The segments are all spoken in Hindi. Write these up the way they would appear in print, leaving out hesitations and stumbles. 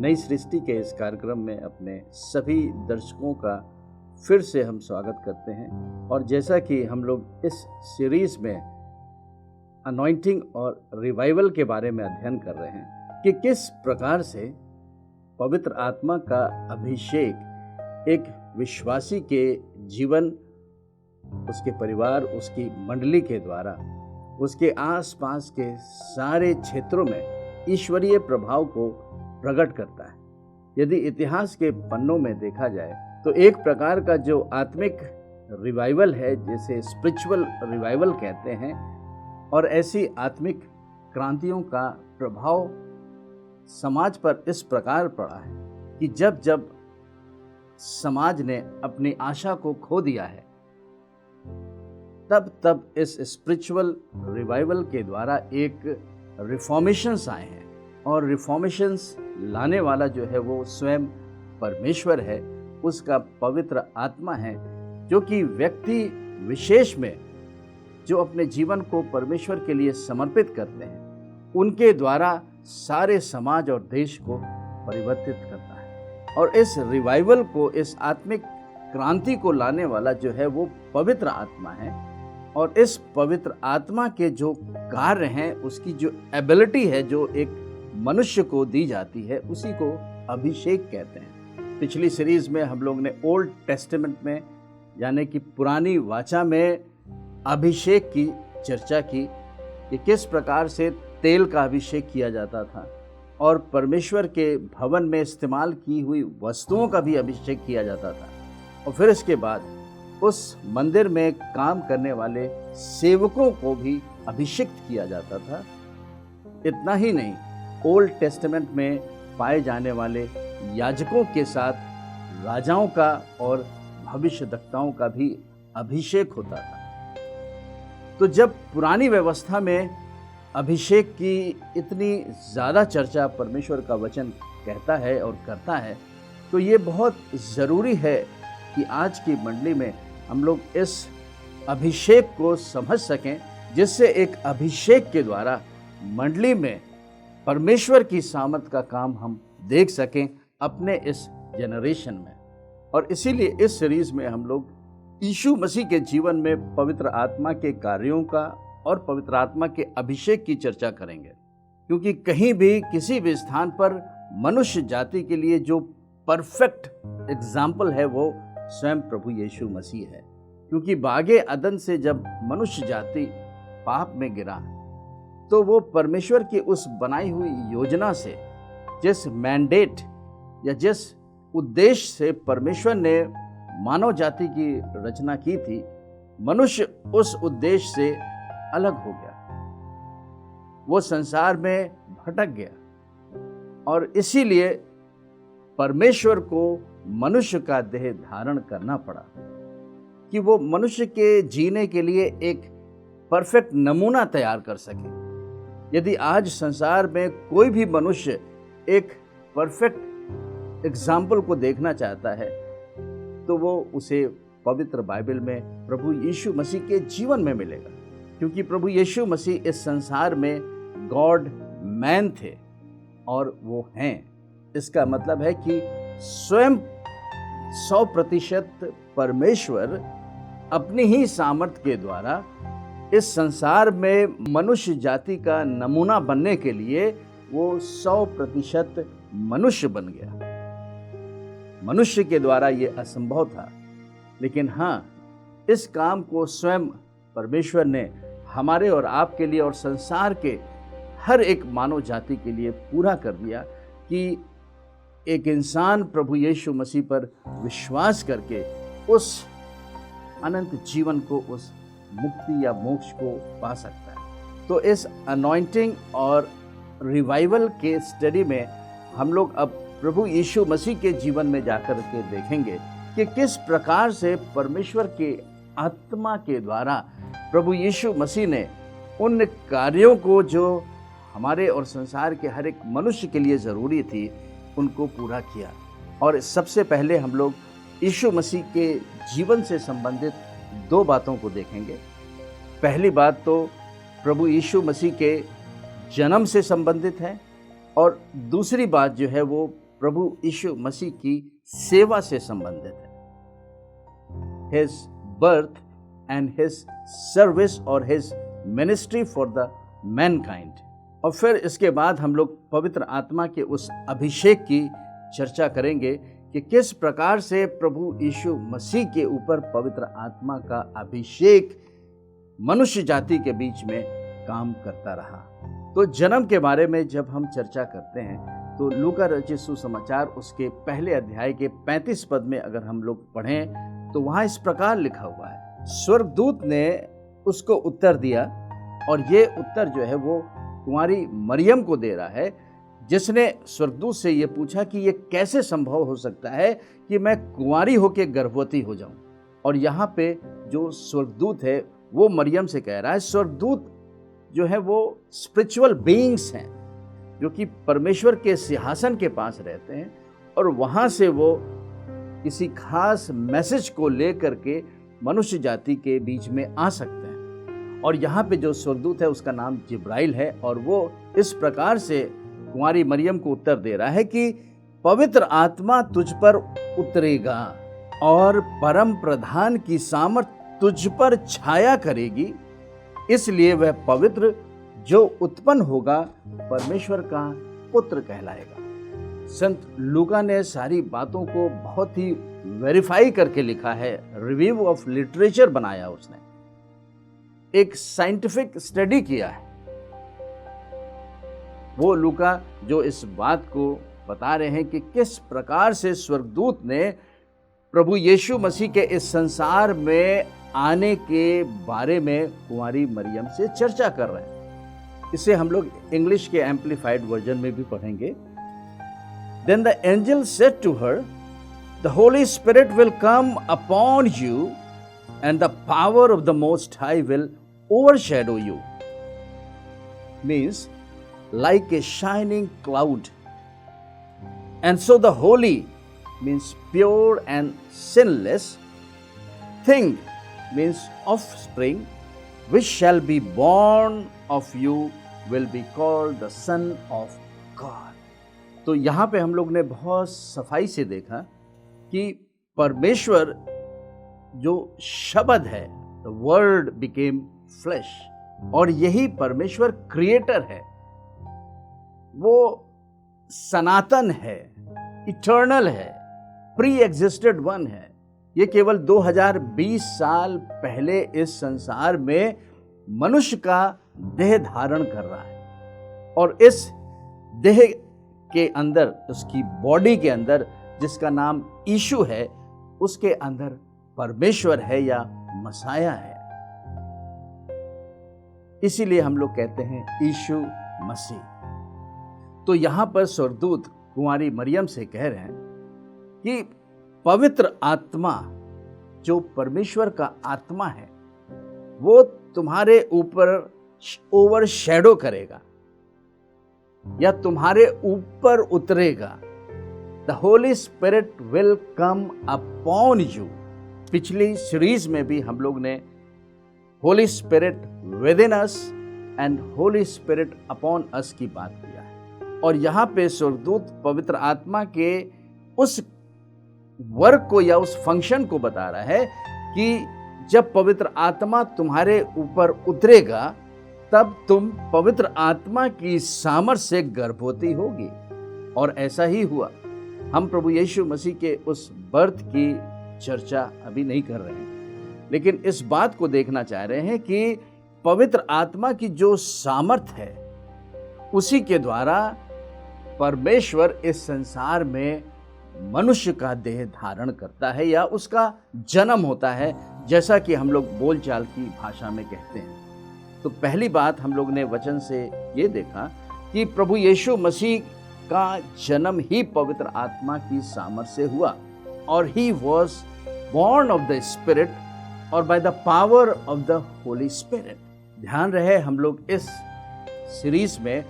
नई सृष्टि के इस कार्यक्रम में अपने सभी दर्शकों का फिर से हम स्वागत करते हैं। और जैसा कि हम लोग इस सीरीज में अनॉइंटिंग और रिवाइवल के बारे में अध्ययन कर रहे हैं कि किस प्रकार से पवित्र आत्मा का अभिषेक एक विश्वासी के जीवन, उसके परिवार, उसकी मंडली के द्वारा उसके आसपास के सारे क्षेत्रों में ईश्वरीय प्रभाव को प्रकट करता है। यदि इतिहास के पन्नों में देखा जाए तो एक प्रकार का जो आत्मिक रिवाइवल है, जिसे स्पिरिचुअल रिवाइवल कहते हैं, और ऐसी आत्मिक क्रांतियों का प्रभाव समाज पर इस प्रकार पड़ा है कि जब जब समाज ने अपनी आशा को खो दिया है, तब तब इस स्पिरिचुअल रिवाइवल के द्वारा एक रिफॉर्मेशंस आए हैं। और रिफॉर्मेशंस लाने वाला जो है वो स्वयं परमेश्वर है, उसका पवित्र आत्मा है, जो कि व्यक्ति विशेष में जो अपने जीवन को परमेश्वर के लिए समर्पित करते हैं, उनके द्वारा सारे समाज और देश को परिवर्तित करता है। और इस रिवाइवल को, इस आत्मिक क्रांति को लाने वाला जो है वो पवित्र आत्मा है। और इस पवित्र आत्मा के जो कार्य हैं, उसकी जो एबिलिटी है जो एक मनुष्य को दी जाती है, उसी को अभिषेक कहते हैं। पिछली सीरीज में हम लोग ने ओल्ड टेस्टामेंट में, यानी कि पुरानी वाचा में अभिषेक की चर्चा की कि किस प्रकार से तेल का अभिषेक किया जाता था और परमेश्वर के भवन में इस्तेमाल की हुई वस्तुओं का भी अभिषेक किया जाता था। और फिर इसके बाद उस मंदिर में काम करने वाले सेवकों को भी अभिषिक्त किया जाता था। इतना ही नहीं, ओल्ड टेस्टामेंट में पाए जाने वाले याजकों के साथ राजाओं का और भविष्यद्वक्ताओं का भी अभिषेक होता था। तो जब पुरानी व्यवस्था में अभिषेक की इतनी ज़्यादा चर्चा परमेश्वर का वचन कहता है और करता है, तो ये बहुत ज़रूरी है कि आज की मंडली में हम लोग इस अभिषेक को समझ सकें, जिससे एक अभिषेक के द्वारा मंडली में परमेश्वर की सामर्थ का काम हम देख सकें अपने इस जनरेशन में। और इसीलिए इस सीरीज में हम लोग यीशु मसीह के जीवन में पवित्र आत्मा के कार्यों का और पवित्र आत्मा के अभिषेक की चर्चा करेंगे, क्योंकि कहीं भी किसी भी स्थान पर मनुष्य जाति के लिए जो परफेक्ट एग्जाम्पल है वो स्वयं प्रभु यीशु मसीह है। क्योंकि बागे अदन से जब मनुष्य जाति पाप में गिरा, तो वो परमेश्वर की उस बनाई हुई योजना से, जिस मैंडेट या जिस उद्देश्य से परमेश्वर ने मानव जाति की रचना की थी, मनुष्य उस उद्देश्य से अलग हो गया। वो संसार में भटक गया और इसीलिए परमेश्वर को मनुष्य का देह धारण करना पड़ा कि वो मनुष्य के जीने के लिए एक परफेक्ट नमूना तैयार कर सके। यदि आज संसार में कोई भी मनुष्य एक परफेक्ट एग्जाम्पल को देखना चाहता है, तो वो उसे पवित्र बाइबल में प्रभु यीशु मसीह के जीवन में मिलेगा। क्योंकि प्रभु यीशु मसीह इस संसार में गॉड मैन थे और वो हैं। इसका मतलब है कि स्वयं 100% परमेश्वर अपनी ही सामर्थ के द्वारा इस संसार में मनुष्य जाति का नमूना बनने के लिए वो 100% मनुष्य बन गया। मनुष्य के द्वारा ये असंभव था, लेकिन हाँ, इस काम को स्वयं परमेश्वर ने हमारे और आपके लिए और संसार के हर एक मानव जाति के लिए पूरा कर दिया कि एक इंसान प्रभु यीशु मसीह पर विश्वास करके उस अनंत जीवन को, उस मुक्ति या मोक्ष को पा सकता है। तो इस अनॉइंटिंग और रिवाइवल के स्टडी में हम लोग अब प्रभु यीशु मसीह के जीवन में जाकर के देखेंगे कि किस प्रकार से परमेश्वर के आत्मा के द्वारा प्रभु यीशु मसीह ने उन कार्यों को जो हमारे और संसार के हर एक मनुष्य के लिए ज़रूरी थी, उनको पूरा किया। और सबसे पहले हम लोग यीशु मसीह के जीवन से संबंधित दो बातों को देखेंगे। पहली बात तो प्रभु यीशु मसीह के जन्म से संबंधित है और दूसरी बात जो है वो प्रभु यीशु मसीह की सेवा से संबंधित है। His birth and his service और his ministry for the mankind। और फिर इसके बाद हम लोग पवित्र आत्मा के उस अभिषेक की चर्चा करेंगे कि किस प्रकार से प्रभु यीशु मसीह के ऊपर पवित्र आत्मा का अभिषेक मनुष्य जाति के बीच में काम करता रहा। तो जन्म के बारे में जब हम चर्चा करते हैं तो लूका रचित सुसमाचार उसके पहले अध्याय के 35 पद में अगर हम लोग पढ़ें तो वहाँ इस प्रकार लिखा हुआ है, स्वर्गदूत ने उसको उत्तर दिया, और ये उत्तर जो है वो कुंवारी मरियम को दे रहा है, जिसने स्वर्गदूत से ये पूछा कि ये कैसे संभव हो सकता है कि मैं कुंवारी होकर गर्भवती हो जाऊं। और यहाँ पे जो स्वर्गदूत है वो मरियम से कह रहा है, स्वर्गदूत जो है वो स्पिरिचुअल बीइंग्स हैं जो कि परमेश्वर के सिंहासन के पास रहते हैं, और वहाँ से वो किसी खास मैसेज को लेकर के मनुष्य जाति के बीच में आ सकते हैं। और यहाँ पे जो स्वर्गदूत है उसका नाम जिब्राइल है, और वो इस प्रकार से कुंवारी मरियम को उत्तर दे रहा है कि पवित्र आत्मा तुझ पर उतरेगा और परम प्रधान की सामर्थ तुझ पर छाया करेगी, इसलिए वह पवित्र जो उत्पन्न होगा परमेश्वर का पुत्र कहलाएगा। संत लूका ने सारी बातों को बहुत ही वेरीफाई करके लिखा है, रिव्यू ऑफ लिटरेचर बनाया उसने, एक साइंटिफिक स्टडी किया है। वो लूका जो इस बात को बता रहे हैं कि किस प्रकार से स्वर्गदूत ने प्रभु यीशु मसीह के इस संसार में आने के बारे में कुंवारी मरियम से चर्चा कर रहे हैं। इसे हम लोग इंग्लिश के एम्पलीफाइड वर्जन में भी पढ़ेंगे। Then the angel said to her, the Holy Spirit will come upon you and the power of the Most High will overshadow you. Means like a shining cloud. And so the holy means pure and sinless thing means offspring which shall be born of you will be called the Son of God. तो यहाँ पे हम लोग ने बहुत सफाई से देखा कि परमेश्वर जो शब्द है, the word became flesh, और यही परमेश्वर क्रिएटर है, वो सनातन है, इटर्नल है, प्री एग्जिस्टेड वन है। ये केवल 2020 साल पहले इस संसार में मनुष्य का देह धारण कर रहा है, और इस देह के अंदर, उसकी बॉडी के अंदर जिसका नाम यीशु है, उसके अंदर परमेश्वर है या मसाया है। इसीलिए हम लोग कहते हैं यीशु मसीह। तो यहां पर स्वर्गदूत कुंवारी मरियम से कह रहे हैं कि पवित्र आत्मा जो परमेश्वर का आत्मा है वो तुम्हारे ऊपर ओवरशैडो करेगा या तुम्हारे ऊपर उतरेगा। The Holy spirit will come upon you. पिछली सीरीज में भी हम लोग ने Holi spirit with in us and Holi spirit upon us की बात किया है, और यहाँ पे स्वर्गदूत पवित्र आत्मा के उस वर्क को या उस फंक्शन को बता रहा है कि जब पवित्र आत्मा तुम्हारे ऊपर उतरेगा तब तुम पवित्र आत्मा की सामर्थ से गर्भवती होगी। और ऐसा ही हुआ। हम प्रभु यीशु मसीह के उस बर्थ की चर्चा अभी नहीं कर रहे हैं, लेकिन इस बात को देखना चाह रहे हैं कि पवित्र आत्मा की जो सामर्थ है उसी के द्वारा परमेश्वर इस संसार में मनुष्य का देह धारण करता है या उसका जन्म होता है, जैसा कि हम लोग बोलचाल की भाषा में कहते हैं। तो पहली बात हम लोग ने वचन से ये देखा कि प्रभु यीशु मसीह का जन्म ही पवित्र आत्मा की सामर्थ से हुआ, और he was born of the spirit और by the power of the Holy Spirit. ध्यान रहे हम लोग इस सीरीज में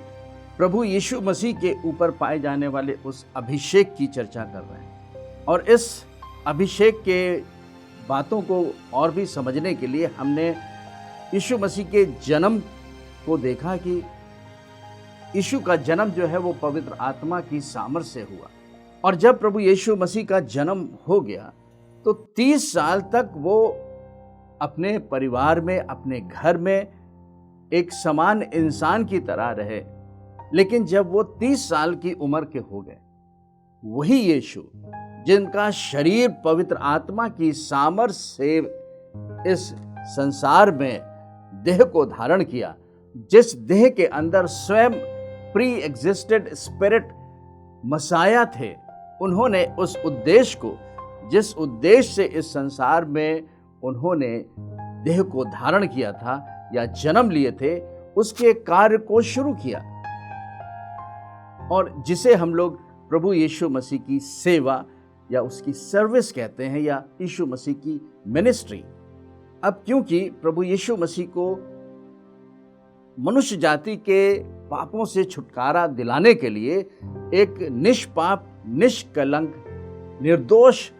प्रभु यीशु मसीह के ऊपर पाए जाने वाले उस अभिषेक की चर्चा कर रहे हैं, और इस अभिषेक के बातों को और भी समझने के लिए हमने यीशु मसीह के जन्म को देखा कि यीशु का जन्म जो है वो पवित्र आत्मा की सामर्थ से हुआ। और जब प्रभु यीशु मसीह का जन्म हो गया तो 30 साल तक वो अपने परिवार में, अपने घर में एक समान इंसान की तरह रहे। लेकिन जब वो 30 साल की उम्र के हो गए, वही यीशु जिनका शरीर पवित्र आत्मा की सामर्थ से इस संसार में देह को धारण किया, जिस देह के अंदर स्वयं प्री एग्जिस्टेड स्पिरिट मसाया थे, उन्होंने उस उद्देश्य को, जिस उद्देश्य से इस संसार में उन्होंने देह को धारण किया था या जन्म लिए थे, उसके कार्य को शुरू किया, और जिसे हम लोग प्रभु यीशु मसीह की सेवा या उसकी सर्विस कहते हैं, या यीशु मसीह की मिनिस्ट्री। अब क्योंकि प्रभु यीशु मसीह को मनुष्य जाति के पापों से छुटकारा दिलाने के लिए एक निष्पाप, निष्कलंक, निर्दोष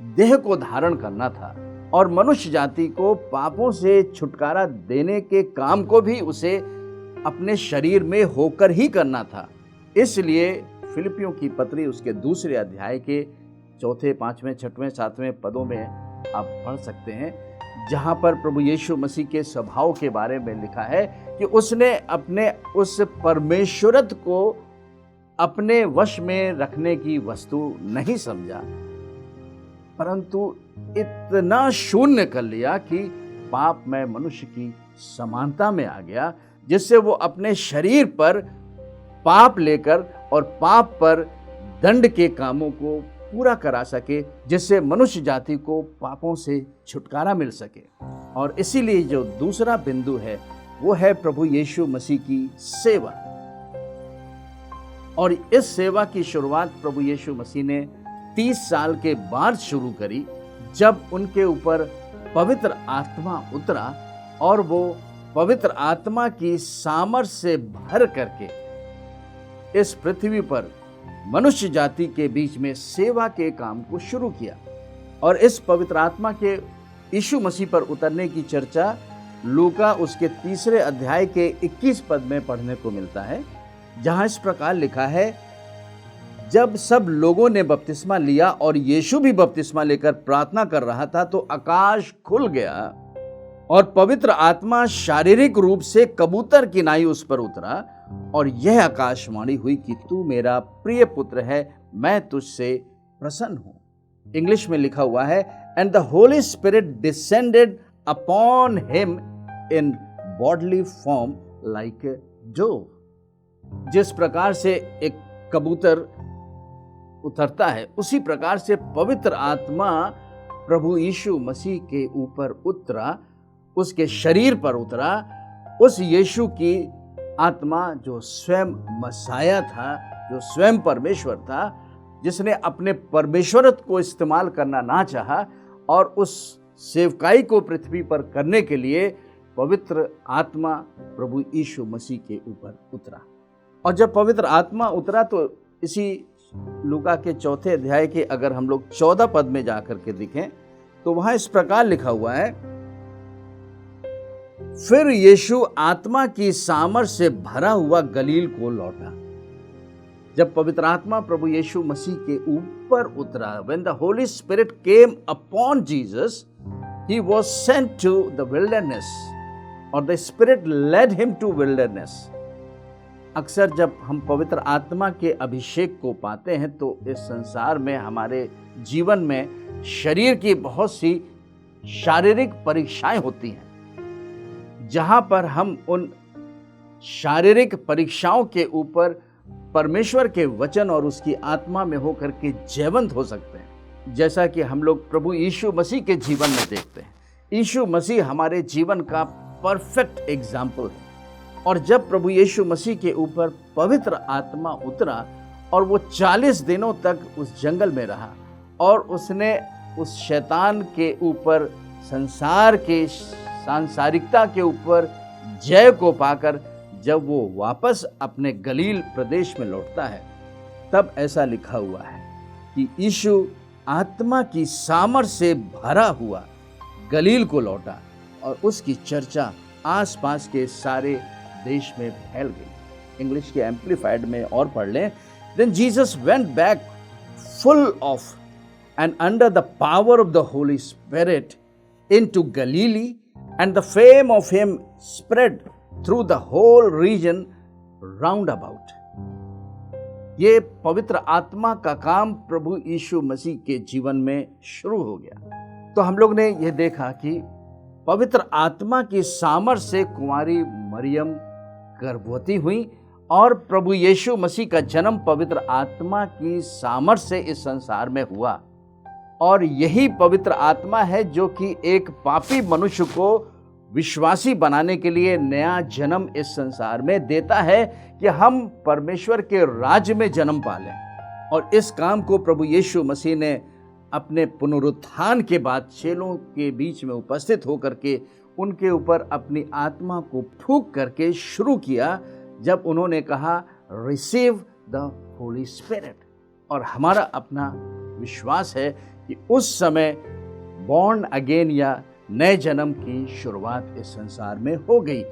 देह को धारण करना था, और मनुष्य जाति को पापों से छुटकारा देने के काम को भी उसे अपने शरीर में होकर ही करना था। इसलिए फिलिपियों की पत्री उसके 2 अध्याय के 4, 5, 6, 7 पदों में आप पढ़ सकते हैं, जहां पर प्रभु यीशु मसीह के स्वभाव के बारे में लिखा है कि उसने अपने उस परमेश्वरत्व को अपने वश में रखने की वस्तु नहीं समझा, परंतु इतना शून्य कर लिया कि पाप में मनुष्य की समानता में आ गया, जिससे वो अपने शरीर पर पाप लेकर और पाप पर दंड के कामों को पूरा करा सके, जिससे मनुष्य जाति को पापों से छुटकारा मिल सके। और इसीलिए जो दूसरा बिंदु है वो है प्रभु यीशु मसीह की सेवा। और इस सेवा की शुरुआत प्रभु यीशु मसीह ने 30 साल के बाद शुरू करी, जब उनके ऊपर पवित्र आत्मा उतरा और वो पवित्र आत्मा की सामर्थ से भर करके इस पृथ्वी पर मनुष्य जाति के बीच में सेवा के काम को शुरू किया। और इस पवित्र आत्मा के यीशु मसीह पर उतरने की चर्चा लूका उसके 3 अध्याय के 21 पद में पढ़ने को मिलता है, जहां इस प्रकार लिखा है, जब सब लोगों ने बपतिस्मा लिया और यीशु भी बपतिस्मा लेकर प्रार्थना कर रहा था, तो आकाश खुल गया और पवित्र आत्मा शारीरिक रूप से कबूतर की नाई उस पर उतरा, और यह आकाशवाणी हुई कि तू मेरा प्रिय पुत्र है, मैं तुझसे प्रसन्न हूं। इंग्लिश में लिखा हुआ है, and the Holy spirit descended upon him in bodily form like a dove. जिस प्रकार से एक कबूतर उतरता है, उसी प्रकार से पवित्र आत्मा प्रभु यीशु मसीह के ऊपर उतरा, उसके शरीर पर उतरा। उस यीशु की आत्मा जो स्वयं मसाया था, जो स्वयं परमेश्वर था, जिसने अपने परमेश्वरत्व को इस्तेमाल करना ना चाहा और उस सेवकाई को पृथ्वी पर करने के लिए पवित्र आत्मा प्रभु यीशु मसीह के ऊपर उतरा। और जब पवित्र आत्मा उतरा तो इसी लूका के 4 अध्याय के अगर हम लोग 14 पद में जाकर के देखें तो वहां इस प्रकार लिखा हुआ है, फिर यीशु आत्मा की सामर्थ से भरा हुआ गलील को लौटा। जब पवित्र आत्मा प्रभु यीशु मसीह के ऊपर उतरा, when the Holy Spirit came upon Jesus, he was sent to the wilderness, और the Spirit led him to wilderness। अक्सर जब हम पवित्र आत्मा के अभिषेक को पाते हैं तो इस संसार में, हमारे जीवन में शरीर की बहुत सी शारीरिक परीक्षाएं होती हैं, जहां पर हम उन शारीरिक परीक्षाओं के ऊपर परमेश्वर के वचन और उसकी आत्मा में होकर के जयवंत हो सकते हैं, जैसा कि हम लोग प्रभु यीशु मसीह के जीवन में देखते हैं। यीशु मसीह हमारे जीवन का परफेक्ट एग्जाम्पल है। और जब प्रभु यीशु मसीह के ऊपर पवित्र आत्मा उतरा और वो 40 दिनों तक उस जंगल में रहा और उसने उस शैतान के ऊपर, संसार के सांसारिकता के ऊपर जय को पाकर जब वो वापस अपने गलील प्रदेश में लौटता है, तब ऐसा लिखा हुआ है कि यीशु आत्मा की सामर्थ से भरा हुआ गलील को लौटा और उसकी चर्चा आसपास के सारे देश में फैल गई। इंग्लिश के एम्पलीफाइड में और पढ़ लें, then Jesus went back full of and under the power of the Holy Spirit into Galilee, and the fame of him spread through the whole region round about. ये पवित्र आत्मा का काम प्रभु यीशु मसीह के जीवन में शुरू हो गया। तो हम लोग ने यह देखा कि पवित्र आत्मा की सामर्थ्य से कुंवारी मरियम गर्भवती हुई और प्रभु यीशु मसीह का जन्म पवित्र आत्मा की सामर्थ्य से इस संसार में हुआ। और यही पवित्र आत्मा है जो कि एक पापी मनुष्य को विश्वासी बनाने के लिए नया जन्म इस संसार में देता है कि हम परमेश्वर के राज्य में जन्म पालें। और इस काम को प्रभु यीशु मसीह ने अपने पुनरुत्थान के बाद चेलों के बीच में उपस्थित होकर के उनके ऊपर अपनी आत्मा को फूंक करके शुरू किया, जब उन्होंने कहा रिसीव द होली स्पिरिट। और हमारा अपना विश्वास है कि उस समय बॉर्न अगेन या नए जन्म की शुरुआत इस संसार में हो गई।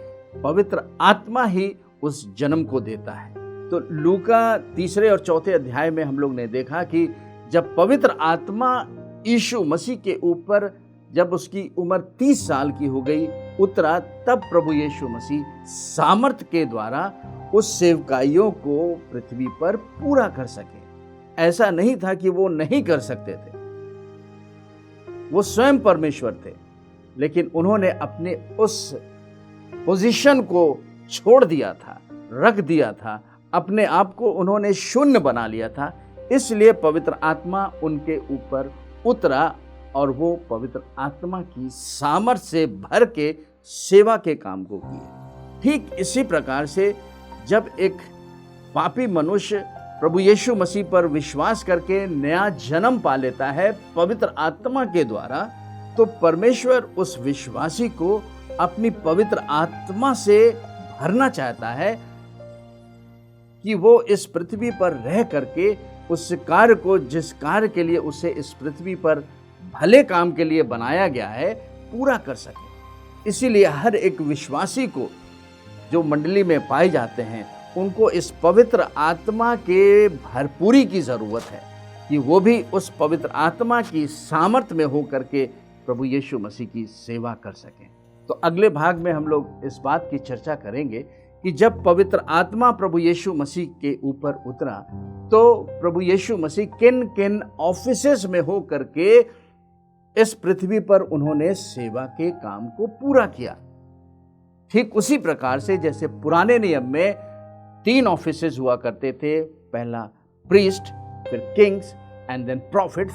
पवित्र आत्मा ही उस जन्म को देता है। तो लूका 3 और 4 अध्याय में हम लोग ने देखा कि जब पवित्र आत्मा यीशु मसीह के ऊपर जब उसकी उम्र 30 साल की हो गई उतरा, तब प्रभु यीशु मसीह सामर्थ के द्वारा उस सेवकाइयों को पृथ्वी पर पूरा कर सके। ऐसा नहीं था कि वो नहीं कर सकते थे, वो स्वयं परमेश्वर थे, लेकिन उन्होंने अपने उस पोजीशन को छोड़ दिया था, रख दिया था, अपने आप को उन्होंने शून्य बना लिया था। इसलिए पवित्र आत्मा उनके ऊपर उतरा और वो पवित्र आत्मा की सामर्थ्य से भर के सेवा के काम को किए। ठीक इसी प्रकार से जब एक पापी मनुष्य प्रभु यीशु मसीह पर विश्वास करके नया जन्म पा लेता है पवित्र आत्मा के द्वारा, तो परमेश्वर उस विश्वासी को अपनी पवित्र आत्मा से भरना चाहता है कि वो इस पृथ्वी पर रह करके उस कार्य को, जिस कार्य के लिए उसे इस पृथ्वी पर भले काम के लिए बनाया गया है, पूरा कर सके। इसीलिए हर एक विश्वासी को जो मंडली में पाए जाते हैं उनको इस पवित्र आत्मा के भरपूरी की ज़रूरत है कि वो भी उस पवित्र आत्मा की सामर्थ्य में हो करके प्रभु यीशु मसीह की सेवा कर सकें। तो अगले भाग में हम लोग इस बात की चर्चा करेंगे कि जब पवित्र आत्मा प्रभु यीशु मसीह के ऊपर उतरा तो प्रभु यीशु मसीह किन किन ऑफिसेस में हो करके इस पृथ्वी पर उन्होंने सेवा के काम को पूरा किया। ठीक उसी प्रकार से जैसे पुराने नियम में 3 ऑफिसेस हुआ करते थे, पहला प्रीस्ट, फिर किंग्स एंड देन प्रॉफिट्स,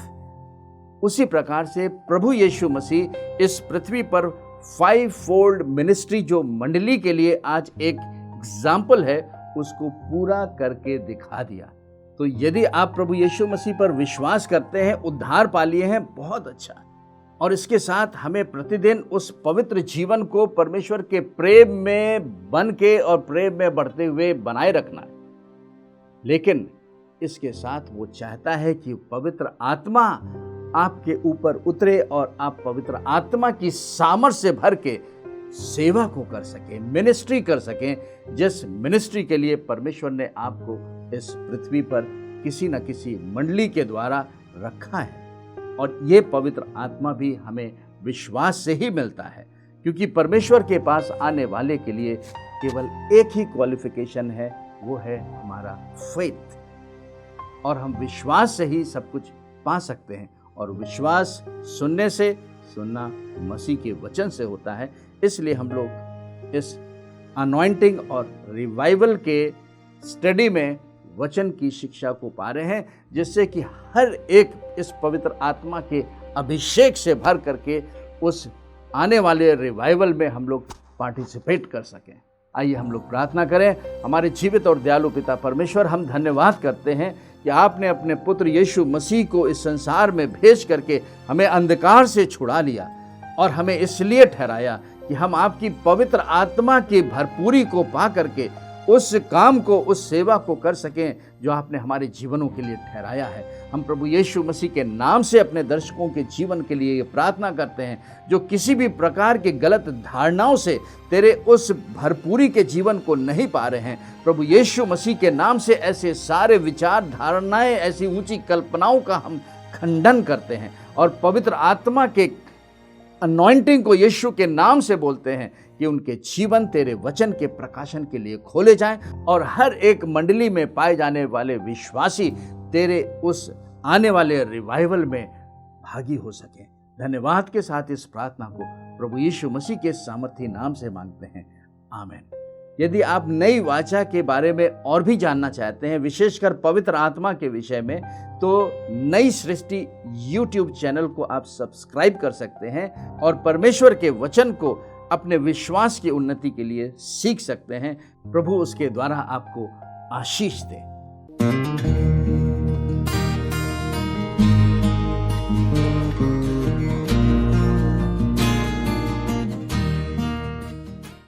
उसी प्रकार से प्रभु यीशु मसीह इस पृथ्वी पर 5 फोल्ड मिनिस्ट्री जो मंडली के लिए आज एक एग्जाम्पल है, उसको पूरा करके दिखा दिया। तो यदि आप प्रभु यीशु मसीह पर विश्वास करते हैं, उद्धार पा लिए हैं, बहुत अच्छा। और इसके साथ हमें प्रतिदिन उस पवित्र जीवन को परमेश्वर के प्रेम में बन के और प्रेम में बढ़ते हुए बनाए रखना है। लेकिन इसके साथ वो चाहता है कि पवित्र आत्मा आपके ऊपर उतरे और आप पवित्र आत्मा की सामर्थ्य से भर के सेवा को कर सकें, मिनिस्ट्री कर सकें, जिस मिनिस्ट्री के लिए परमेश्वर ने आपको इस पृथ्वी पर किसी न किसी मंडली के द्वारा रखा है। और ये पवित्र आत्मा भी हमें विश्वास से ही मिलता है, क्योंकि परमेश्वर के पास आने वाले के लिए केवल एक ही क्वालिफिकेशन है, वो है हमारा फेथ। और हम विश्वास से ही सब कुछ पा सकते हैं, और विश्वास सुनने से, सुनना मसीह के वचन से होता है। इसलिए हम लोग इस अनॉइंटिंग और रिवाइवल के स्टडी में वचन की शिक्षा को पा रहे हैं, जिससे कि हर एक इस पवित्र आत्मा के अभिषेक से भर करके उस आने वाले रिवाइवल में हम लोग पार्टिसिपेट कर सकें। आइए हम लोग प्रार्थना करें। हमारे जीवित और दयालु पिता परमेश्वर, हम धन्यवाद करते हैं कि आपने अपने पुत्र यीशु मसीह को इस संसार में भेज करके हमें अंधकार से छुड़ा लिया और हमें इसलिए ठहराया कि हम आपकी पवित्र आत्मा की भरपूरी को पा करके उस काम को, उस सेवा को कर सकें जो आपने हमारे जीवनों के लिए ठहराया है। हम प्रभु यीशु मसीह के नाम से अपने दर्शकों के जीवन के लिए ये प्रार्थना करते हैं, जो किसी भी प्रकार की गलत धारणाओं से तेरे उस भरपूरी के जीवन को नहीं पा रहे हैं, प्रभु यीशु मसीह के नाम से ऐसे सारे विचार, धारणाएं, ऐसी ऊंची कल्पनाओं का हम खंडन करते हैं और पवित्र आत्मा के अनॉइंटिंग को यीशु के नाम से बोलते हैं कि उनके जीवन तेरे वचन के प्रकाशन के लिए खोले जाएं और हर एक मंडली में पाए जाने वाले विश्वासी तेरे उस आने वाले रिवाइवल में भागी हो सके। धन्यवाद के साथ इस प्रार्थना को प्रभु यीशु मसीह के सामर्थी नाम से मांगते हैं, आमीन। यदि आप नई वाचा के बारे में और भी जानना चाहते हैं, विशेषकर पवित्र आत्मा के विषय में, तो नई सृष्टि YouTube चैनल को आप सब्सक्राइब कर सकते हैं और परमेश्वर के वचन को अपने विश्वास की उन्नति के लिए सीख सकते हैं। प्रभु उसके द्वारा आपको आशीष दे।